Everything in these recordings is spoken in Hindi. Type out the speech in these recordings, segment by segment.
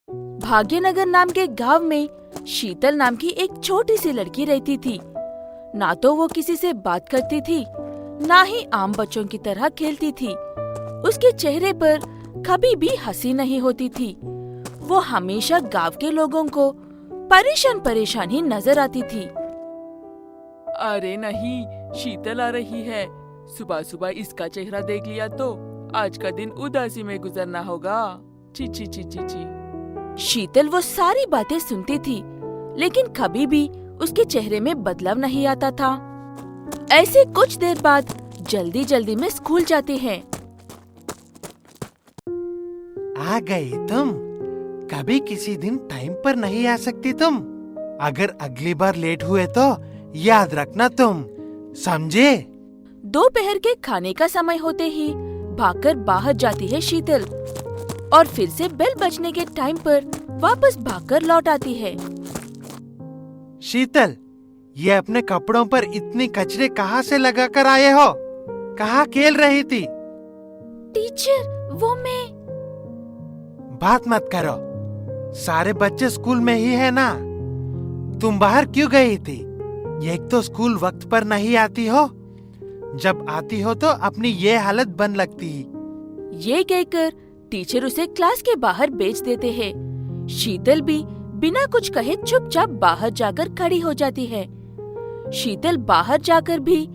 भाग्यनगर नाम के गांव में शीतल नाम की एक छोटी सी लड़की रहती थी। ना तो वो किसी से बात करती थी, ना ही आम बच्चों की तरह खेलती थी। उसके चेहरे पर कभी भी हंसी नहीं होती थी। वो हमेशा गांव के लोगों को परेशान परेशान ही नजर आती थी। अरे नहीं, शीतल आ रही है। सुबह सुबह इसका चेहरा देख लिया तो आज का दिन उदासी में गुजरना होगा। ची ची ची ची ची। शीतल वो सारी बातें सुनती थी, लेकिन कभी भी उसके चेहरे में बदलाव नहीं आता था। ऐसे कुछ देर बाद जल्दी जल्दी में स्कूल जाती है। आ गई तुम। कभी किसी दिन टाइम पर नहीं आ सकती तुम। अगर अगली बार लेट हुए तो याद रखना तुम, समझे? दोपहर के खाने का समय होते ही भागकर बाहर जाती है शीतल और फिर से बेल बजने के टाइम पर वापस भागकर लौट आती है। शीतल, ये अपने कपड़ों पर इतनी कचरे कहाँ से लगा कर आए हो? कहाँ खेल रही थी? टीचर, वो मैं। बात मत करो, सारे बच्चे स्कूल में ही है ना। तुम बाहर क्यों गई थी? एक तो स्कूल वक्त पर नहीं आती हो, जब आती हो तो अपनी ये हालत बन लगती। ये कहकर टीचर उसे क्लास के बाहर भेज देते हैं। शीतल भी बिना कुछ कहे चुपचाप बाहर जाकर खड़ी हो जाती है। शीतल बाहर जाकर भी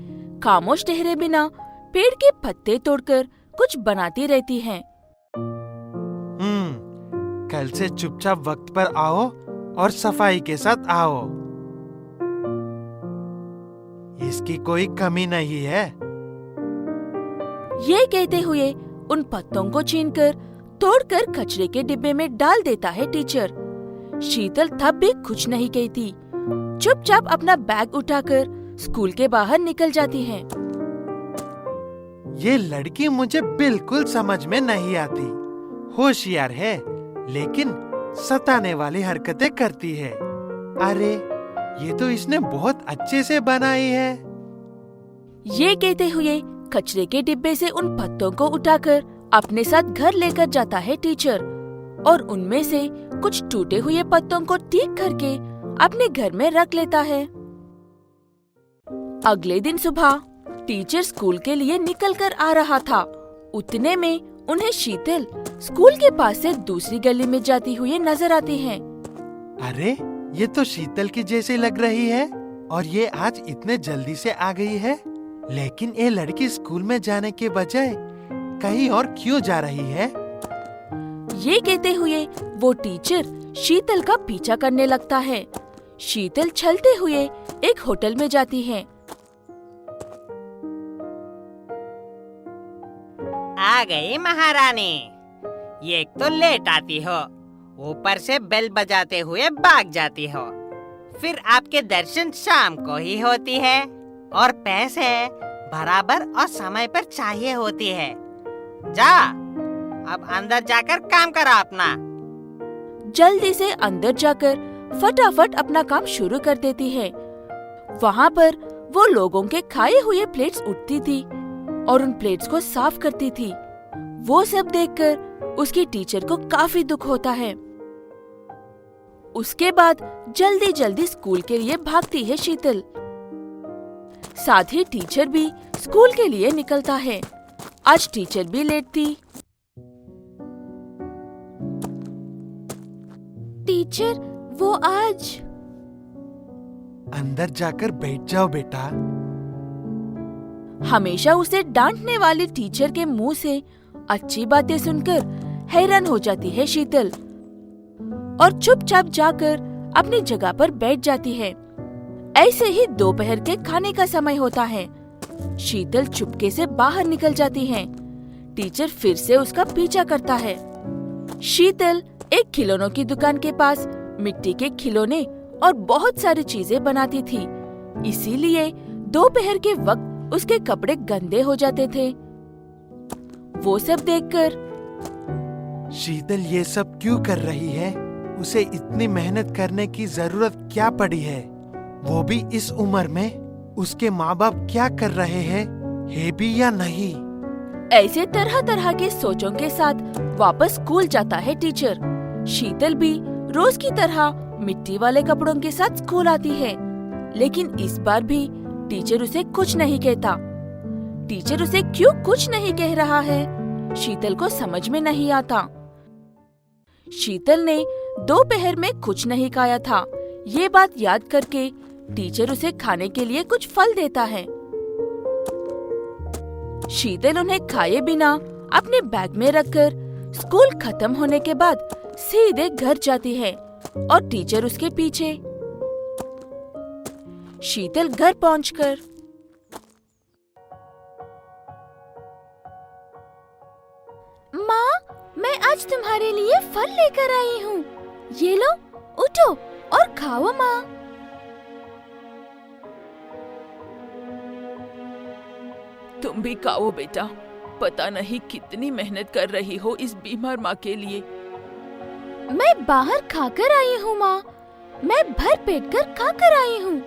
खामोश ठहरे बिना पेड़ के पत्ते तोड़कर कुछ बनाती रहती है। कल से चुपचाप वक्त पर आओ और सफाई के साथ आओ। इसकी कोई कमी नहीं है। ये कहते हुए उन पत्तों को छीनकर तोड़कर कचरे के डिब्बे में डाल देता है टीचर। शीतल तब भी कुछ नहीं कहती, चुपचाप अपना बैग उठाकर स्कूल के बाहर निकल जाती है। ये लड़की मुझे बिल्कुल समझ में नहीं आती। होशियार है, लेकिन सताने वाली हरकतें करती है। अरे, ये तो इसने बहुत अच्छे से बनाई है। ये कहते हुए कचरे के डिब्बे से उन पत्तों को उठाकर अपने साथ घर लेकर जाता है टीचर और उनमें से कुछ टूटे हुए पत्तों को ठीक करके अपने घर में रख लेता है। अगले दिन सुबह टीचर स्कूल के लिए निकल कर आ रहा था। उतने में उन्हें शीतल स्कूल के पास से दूसरी गली में जाती हुई नजर आती है। अरे, ये तो शीतल की जैसी लग रही है और ये आज इतने जल्दी से आ गई है। लेकिन ये लड़की स्कूल में जाने के बजाय कहीं और क्यों जा रही है? ये कहते हुए वो टीचर शीतल का पीछा करने लगता है। शीतल चलते हुए एक होटल में जाती है। आ गई महारानी। ये तो लेट आती हो, ऊपर से बेल बजाते हुए भाग जाती हो। फिर आपके दर्शन शाम को ही होती है और पैसे बराबर और समय पर चाहिए होती है। जा, अब अंदर जाकर काम करो अपना। जल्दी से अंदर जाकर फटाफट अपना काम शुरू कर देती है। वहाँ पर वो लोगों के खाए हुए प्लेट्स उठती थी और उन प्लेट्स को साफ करती थी। वो सब देखकर उसकी टीचर को काफी दुख होता है। उसके बाद जल्दी जल्दी स्कूल के लिए भागती है शीतल। साथ ही टीचर भी स्कूल के लिए निकलता है। आज टीचर भी लेट थी। टीचर, वो आज। अंदर जाकर बैठ जाओ बेटा। हमेशा उसे डांटने वाले टीचर के मुंह से अच्छी बातें सुनकर हैरान हो जाती है शीतल और चुपचाप जाकर अपनी जगह पर बैठ जाती है। ऐसे ही दोपहर के खाने का समय होता है। शीतल चुपके से बाहर निकल जाती है। टीचर फिर से उसका पीछा करता है। शीतल एक खिलौनों की दुकान के पास मिट्टी के खिलौने और बहुत सारी चीजें बनाती थी। इसीलिए दोपहर के वक्त उसके कपड़े गंदे हो जाते थे। वो सब देखकर शीतल ये सब क्यों कर रही है? उसे इतनी मेहनत करने की जरूरत क्या पड़ी है? वो भी इस उम्र में। उसके माँ बाप क्या कर रहे हैं, है भी या नहीं? ऐसे तरह तरह के सोचों के साथ वापस स्कूल जाता है टीचर। शीतल भी रोज की तरह मिट्टी वाले कपड़ों के साथ स्कूल आती है, लेकिन इस बार भी टीचर उसे कुछ नहीं कहता। टीचर उसे क्यों कुछ नहीं कह रहा है, शीतल को समझ में नहीं आता। शीतल ने दोपहर में कुछ नहीं खाया था। ये बात याद करके टीचर उसे खाने के लिए कुछ फल देता है। शीतल उन्हें खाए बिना अपने बैग में रखकर स्कूल खत्म होने के बाद सीधे घर जाती है और टीचर उसके पीछे। शीतल घर पहुंचकर माँ, मैं आज तुम्हारे लिए फल लेकर आई हूँ। ये लो, उठो और खाओ माँ। तुम भी खाओ बेटा, पता नहीं कितनी मेहनत कर रही हो इस बीमार माँ के लिए। मैं बाहर खाकर आई हूँ माँ, मैं भर पेट कर खाकर आई हूँ।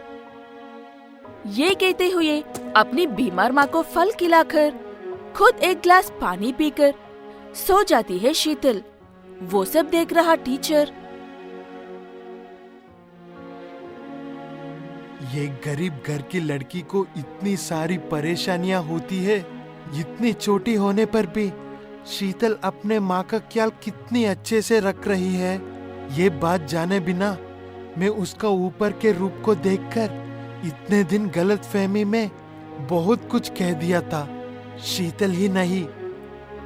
ये कहते हुए अपनी बीमार माँ को फल खिलाकर खुद एक गिलास पानी पीकर सो जाती है शीतल। वो सब देख रहा टीचर ये गरीब घर की लड़की को इतनी सारी परेशानियां होती है, इतनी छोटी होने पर भी शीतल अपने माँ का ख्याल कितनी अच्छे से रख रही है। ये बात जाने बिना मैं उसका ऊपर के रूप को देखकर इतने दिन गलतफहमी में बहुत कुछ कह दिया था। शीतल ही नहीं,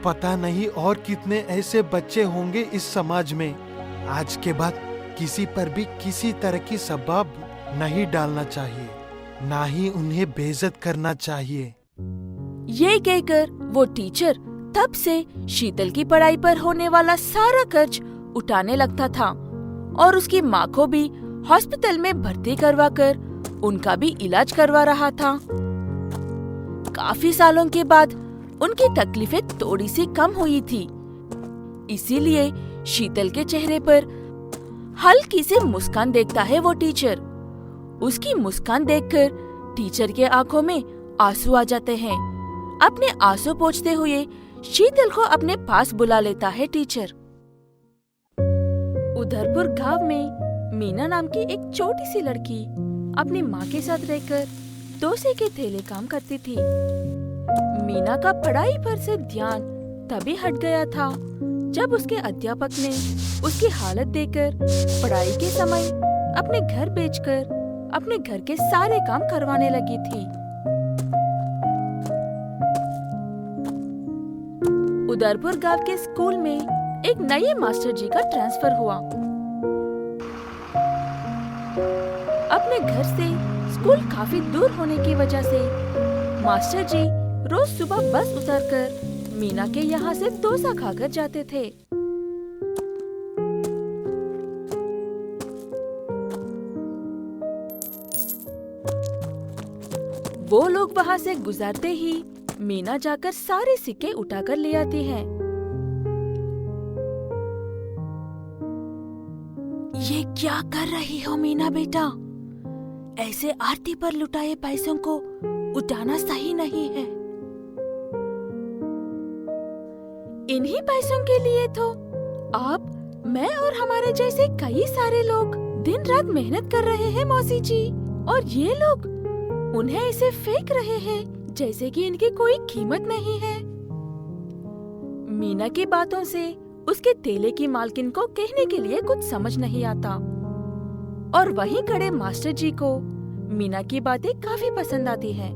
पता नहीं और कितने ऐसे बच्चे होंगे इस समाज में। आज के बाद किसी पर भी किसी तरह की सबाब नहीं डालना चाहिए, ना ही उन्हें बेइज्जत करना चाहिए। ये कहकर वो टीचर तब से शीतल की पढ़ाई पर होने वाला सारा कर्ज उठाने लगता था और उसकी माँ को भी हॉस्पिटल में भर्ती करवाकर उनका भी इलाज करवा रहा था। काफी सालों के बाद उनकी तकलीफें थोड़ी सी कम हुई थी, इसीलिए शीतल के चेहरे पर हल्की सी मुस्कान देखता है वो टीचर। उसकी मुस्कान देखकर टीचर के आंखों में आंसू आ जाते हैं। अपने आंसू पोंछते हुए शीतल को अपने पास बुला लेता है टीचर। उधरपुर गांव में मीना नाम की एक छोटी सी लड़की अपनी माँ के साथ रहकर डोसे के थैले काम करती थी। मीना का पढ़ाई पर से ध्यान तभी हट गया था जब उसके अध्यापक ने उसकी हालत देखकर पढ़ाई के समय अपने घर बेचकर अपने घर के सारे काम करवाने लगी थी। उदयपुर गांव के स्कूल में एक नए मास्टर जी का ट्रांसफर हुआ। अपने घर से स्कूल काफी दूर होने की वजह से मास्टर जी रोज सुबह बस उतरकर मीना के यहाँ से डोसा खाकर जाते थे। वो लोग वहाँ से गुजरते ही मीना जाकर सारे सिक्के उठाकर ले आती है। ये क्या कर रही हो मीना बेटा? ऐसे आरती पर लुटाए पैसों को उठाना सही नहीं है। इन्हीं पैसों के लिए तो आप, मैं और हमारे जैसे कई सारे लोग दिन रात मेहनत कर रहे हैं मौसी जी, और ये लोग उन्हें ऐसे फेंक रहे हैं जैसे कि इनकी कोई कीमत नहीं है। मीना की बातों से उसके ठेले की मालकिन को कहने के लिए कुछ समझ नहीं आता, और वहीं खड़े मास्टर जी को मीना की बातें काफी पसंद आती हैं।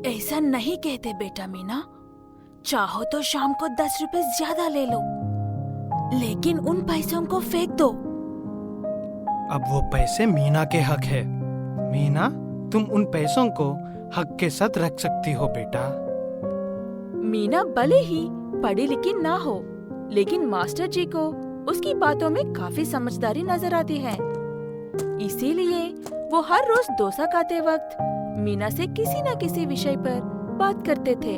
ऐसा नहीं कहते बेटा मीना, चाहो तो शाम को 10 रुपए ज्यादा ले लो, लेकिन उन पैसों को फेंक दो। अब वो पैसे मीना के हक है। मीना, तुम उन पैसों को हक के साथ रख सकती हो बेटा। मीना भले ही पढ़ी लिखी ना हो, लेकिन मास्टर जी को उसकी बातों में काफी समझदारी नजर आती है। इसीलिए वो हर रोज डोसा खाते वक्त मीना से किसी न किसी विषय पर बात करते थे।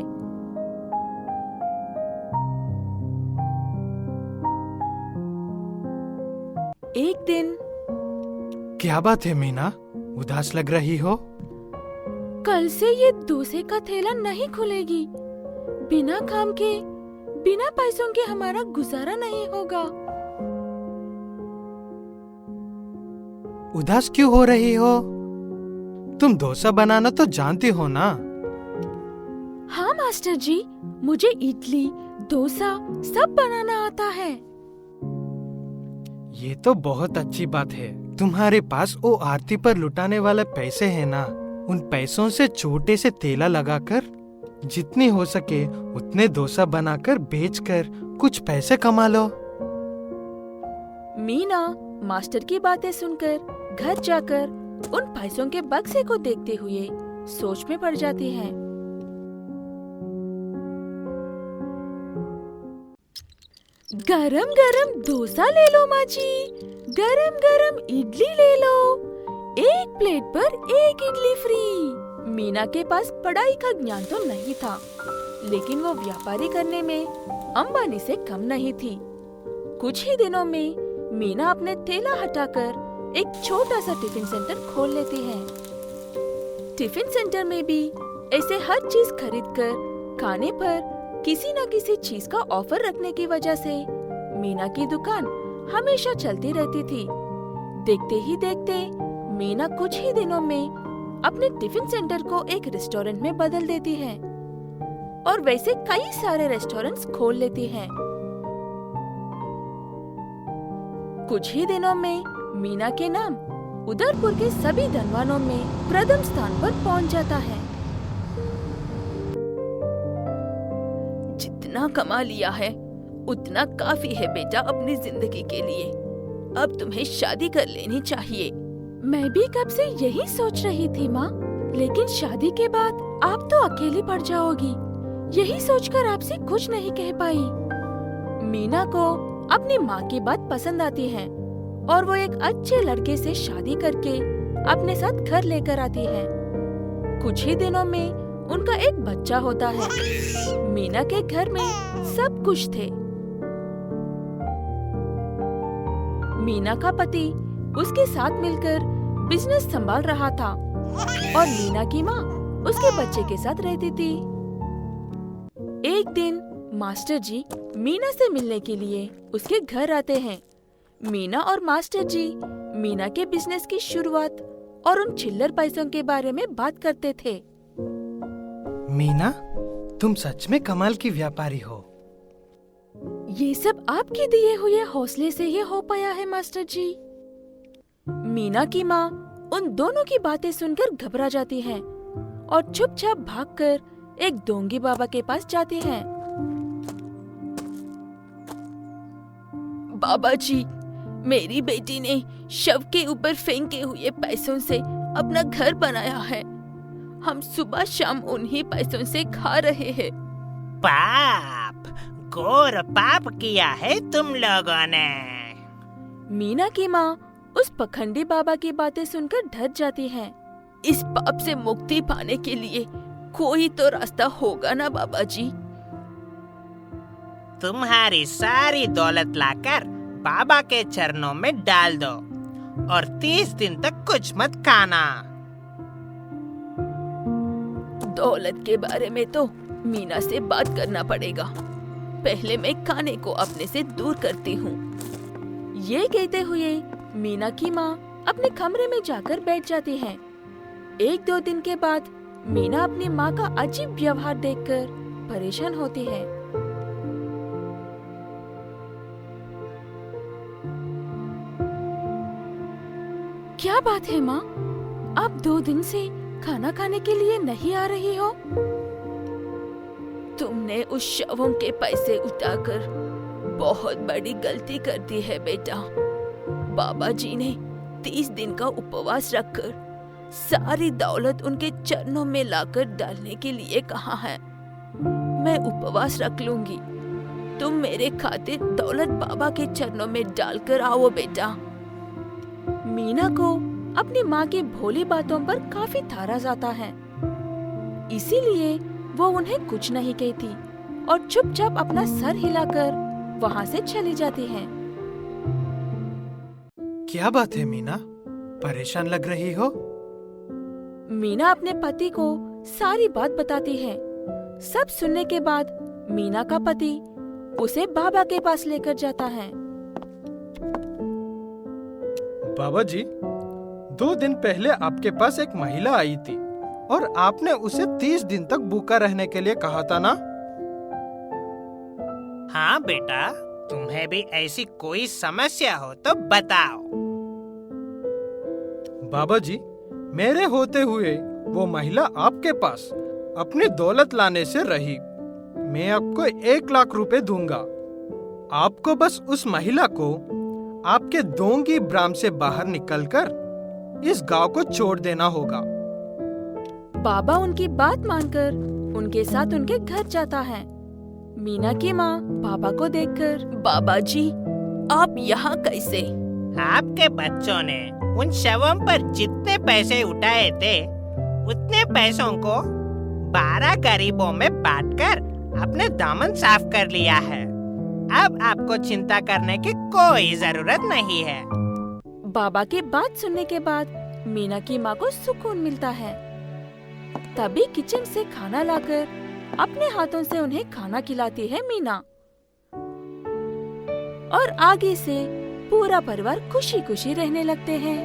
एक दिन, क्या बात है मीना, उदास लग रही हो? कल से ये डोसे का थैला नहीं खुलेगी। बिना काम के, बिना पैसों के हमारा गुजारा नहीं होगा। उदास क्यों हो रही हो? तुम डोसा बनाना तो जानती हो ना? हाँ मास्टर जी, मुझे इडली, डोसा सब बनाना आता है। ये तो बहुत अच्छी बात है। तुम्हारे पास वो आरती पर लुटाने वाले पैसे हैं ना, उन पैसों से छोटे से ठेला लगाकर जितनी हो सके उतने डोसा बनाकर बेचकर कुछ पैसे कमा लो। मीना मास्टर की बातें सुनकर घर जाकर उन पैसों के बक्से को देखते हुए सोच में पड़ जाती है। गरम गरम डोसा ले लो माँ जी, गरम गरम इडली ले लो, एक प्लेट पर एक इडली फ्री। मीना के पास पढ़ाई का ज्ञान तो नहीं था, लेकिन वो व्यापारी करने में अंबानी से कम नहीं थी। कुछ ही दिनों में मीना अपने ठेला हटाकर एक छोटा सा टिफिन सेंटर खोल लेती है। टिफिन सेंटर में भी ऐसे हर चीज खरीदकर खाने पर किसी न किसी चीज का ऑफर रखने की वजह से मीना की दुकान हमेशा चलती रहती थी। देखते ही देखते मीना कुछ ही दिनों में अपने टिफिन सेंटर को एक रेस्टोरेंट में बदल देती है और वैसे कई सारे रेस्टोरेंट्स खोल लेती है। कुछ ही दिनों में मीना के नाम उदयपुर के सभी धनवानों में प्रथम स्थान पर पहुंच जाता है। जितना कमा लिया है उतना काफी है बेटा अपनी जिंदगी के लिए। अब तुम्हें शादी कर लेनी चाहिए। मैं भी कब से यही सोच रही थी माँ, लेकिन शादी के बाद आप तो अकेली पड़ जाओगी, यही सोचकर आपसे कुछ नहीं कह पाई। मीना को अपनी माँ की बात पसंद आती है और वो एक अच्छे लड़के से शादी करके अपने साथ घर लेकर आती है। कुछ ही दिनों में उनका एक बच्चा होता है। मीना के घर में सब कुछ थे। मीना का पति उसके साथ मिलकर बिजनेस संभाल रहा था और मीना की माँ उसके बच्चे के साथ रहती थी। एक दिन मास्टर जी मीना से मिलने के लिए उसके घर आते हैं। मीना और मास्टर जी मीना के बिजनेस की शुरुआत और उन चिल्लर पैसों के बारे में बात करते थे। मीना, तुम सच में कमाल की व्यापारी हो। ये सब आपके दिए हुए हौसले से ही हो पाया है मास्टर जी। मीना की माँ उन दोनों की बातें सुनकर घबरा जाती है और चुपचाप भागकर एक डोंगी बाबा के पास जाती है। बाबा जी, मेरी बेटी ने शव के ऊपर फेंके हुए पैसों से अपना घर बनाया है। हम सुबह शाम उन्हीं पैसों से खा रहे हैं। पाप, घोर पाप किया है तुम लोगों ने। मीना की माँ उस पखंडी बाबा की बातें सुनकर डर जाती है। इस पाप से मुक्ति पाने के लिए कोई तो रास्ता होगा ना बाबा जी। तुम्हारी सारी दौलत लाकर बाबा के चरणों में डाल दो और 30 दिन तक कुछ मत खाना। दौलत के बारे में तो मीना से बात करना पड़ेगा। पहले मैं खाने को अपने से दूर करती हूँ। ये कहते हुए मीना की माँ अपने कमरे में जाकर बैठ जाती है। 1-2 दिन के बाद मीना अपनी माँ का अजीब व्यवहार देखकर परेशान होती है। क्या बात है माँ, आप 2 दिन से खाना खाने के लिए नहीं आ रही हो? तुमने उस शवों के पैसे उठाकर बहुत बड़ी गलती कर दी है बेटा। बाबा जी ने 30 दिन का उपवास रखकर सारी दौलत उनके चरणों में लाकर डालने के लिए कहा है। मैं उपवास रख लूंगी, तुम मेरे खातिर दौलत बाबा के चरणों में डालकर आओ बेटा। मीना को अपनी माँ की भोली बातों पर काफी थारा जाता है, इसीलिए वो उन्हें कुछ नहीं कहती और चुपचाप अपना सर हिलाकर वहाँ से चली जाती है। क्या बात है मीना, परेशान लग रही हो? मीना अपने पति को सारी बात बताती है। सब सुनने के बाद मीना का पति उसे बाबा के पास लेकर जाता है। बाबा जी, 2 दिन पहले आपके पास एक महिला आई थी और आपने उसे 30 दिन तक भूखा रहने के लिए कहा था ना? हाँ बेटा, तुम्हें भी ऐसी कोई समस्या हो तो बताओ। बाबा जी, मेरे होते हुए वो महिला आपके पास अपनी दौलत लाने से रही। मैं आपको 1 लाख रुपए दूंगा। आपको बस उस महिला को आपके दोंगी ब्राम से बाहर निकलकर इस गांव को छोड़ देना होगा। बाबा उनकी बात मानकर उनके साथ उनके घर जाता है। मीना की माँ बाबा को देखकर, बाबा जी आप यहाँ कैसे? आपके बच्चों ने उन शवों पर जितने पैसे उठाए थे उतने पैसों को 12 गरीबों में बांटकर अपने दामन साफ कर लिया है। अब आपको चिंता करने की कोई जरूरत नहीं है। बाबा की बात सुनने के बाद मीना की माँ को सुकून मिलता है। तभी किचन से खाना लाकर अपने हाथों से उन्हें खाना खिलाती है मीना। और आगे से पूरा परिवार खुशी खुशी रहने लगते हैं।